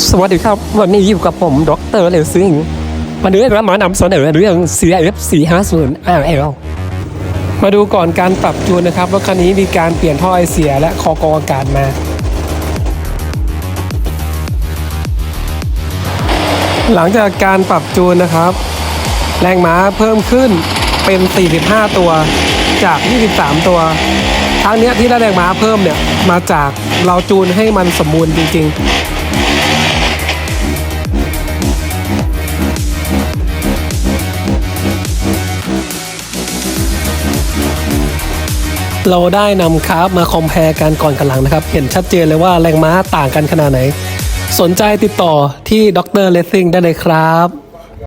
สวัสดีครับวันนี้อยู่กับผมดร.เลวซิงวันนี้เรามานำเสนอเรื่อง CRF 450 RL มาดูก่อนการปรับจูนนะครับรถคันนี้มีการเปลี่ยนท่อไอเสียและคอกรองอากาศมาหลังจากการปรับจูนนะครับแรงม้าเพิ่มขึ้นเป็น45ตัวจาก23ตัวทั้งนี้ที่ได้แรงม้าเพิ่มเนี่ยมาจากเราจูนให้มันสมบูรณ์จริงๆเราได้นำคาร์บมาคอมเพลกันก่อนกับหลังนะครับเห็นชัดเจนเลยว่าแรงม้าต่างกันขนาดไหนสนใจติดต่อที่ดร.เลสซิ่งได้เลยครับ